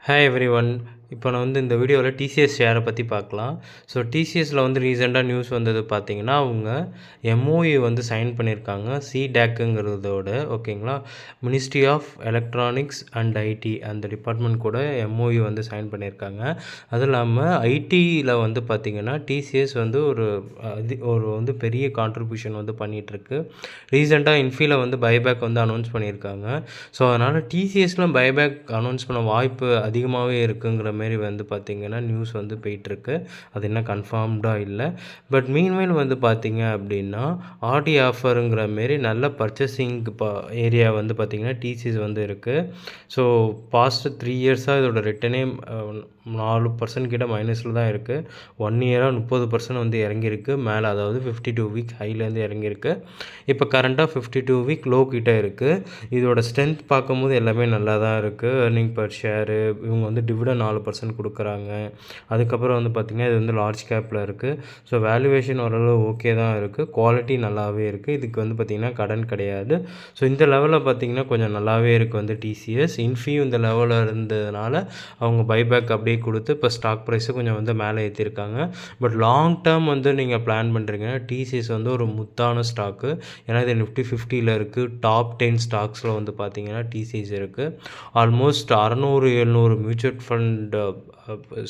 Hi everyone. இப்போ நான் வந்து இந்த வீடியோவில் டிசிஎஸ் ஷேரை பற்றி பார்க்கலாம். ஸோ டிசிஎஸில் வந்து ரீசெண்டாக நியூஸ் வந்தது பார்த்தீங்கன்னா, அவங்க எம்ஓயு வந்து சைன் பண்ணியிருக்காங்க. சிடேக்குங்கிறதோட ஓகேங்களா, ministry of electronics and IT அந்த டிபார்ட்மெண்ட் கூட எம்ஓயு வந்து சைன் பண்ணியிருக்காங்க. அதுவும் இல்லாமல் ஐடியில் வந்து பார்த்திங்கன்னா டிசிஎஸ் வந்து ஒரு வந்து பெரிய கான்ட்ரிபியூஷன் வந்து பண்ணிகிட்ருக்கு. ரீசெண்டாக இன்ஃபீல வந்து பைபேக் வந்து அனௌன்ஸ் பண்ணியிருக்காங்க. ஸோ அதனால் டிசிஎஸ்லாம் பைபேக் அனௌன்ஸ் பண்ண வாய்ப்பு அதிகமாகவே இருக்குங்கிற மாரி வந்து பார்த்திங்கன்னா நியூஸ் வந்து போயிட்டுருக்கு. அது இன்னும் கன்ஃபார்ம்டாக இல்லை. பட் மீன்வைல் வந்து பார்த்திங்க அப்படின்னா ஆடி ஆஃபருங்கிற மாரி நல்ல பர்ச்சேசிங் ஏரியா வந்து பார்த்திங்கன்னா டிசிஎஸ் வந்து இருக்குது. ஸோ பாஸ்ட்டு 3 இயர்ஸாக இதோட ரிட்டனே 4% கிட்ட மைனஸில் தான் இருக்குது. 1 இயராக 30% வந்து இறங்கியிருக்கு மேலே, அதாவது 52 வீக் ஹைலேருந்து இறங்கியிருக்கு. இப்போ கரண்ட்டாக 52 வீக் லோ கிட்ட இருக்குது. இதோட ஸ்ட்ரென்த் பார்க்கும்போது எல்லாமே நல்லா தான் இருக்குது. ஏர்னிங் பர் ஷேரு இவங்க வந்து டிவிடன் 4% கொடுக்குறாங்க. அதுக்கப்புறம் வந்து பார்த்திங்கன்னா இது வந்து லார்ஜ் கேப்பில் இருக்குது. ஸோ வேல்யூவேஷன் ஓரளவு ஓகே தான் இருக்குது. குவாலிட்டி நல்லாவே இருக்குது. இதுக்கு வந்து பார்த்திங்கன்னா கடன் கிடையாது. ஸோ இந்த லெவலில் பார்த்திங்கன்னா கொஞ்சம் நல்லாவே இருக்குது வந்து டிசிஎஸ். இன்ஃபியும் இந்த லெவலில் இருந்ததுனால அவங்க பைபேக் அப்படியே கொடுத்து இப்போ ஸ்டாக் ப்ரைஸு கொஞ்சம் வந்து மேலே ஏற்றிருக்காங்க. பட் லாங் டேர்ம் வந்து நீங்கள் பிளான் பண்ணுறீங்கன்னா டிசிஎஸ் வந்து ஒரு முத்தான ஸ்டாக்கு. ஏன்னா இது நிஃப்டி 50ல் இருக்குது. டாப் 10 ஸ்டாக்ஸில் வந்து பார்த்திங்கன்னா டிசிஎஸ் இருக்குது. ஆல்மோஸ்ட் 600-700 மியூச்சுவல் ஃபண்ட்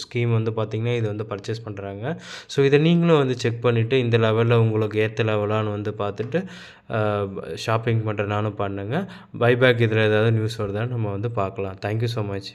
ஸ்கீம் வந்து பார்த்திங்கன்னா இது வந்து பர்ச்சேஸ் பண்ணுறாங்க. ஸோ இதை நீங்களும் வந்து செக் பண்ணிவிட்டு இந்த லெவலில் உங்களுக்கு ஏற்ற லெவலான்னு வந்து பார்த்துட்டு ஷாப்பிங் பண்ணுறனாலும் பண்ணுங்கள். பைபேக் இதில் ஏதாவது நியூஸ் வருதான்னு நம்ம வந்து பார்க்கலாம். Thank you so much.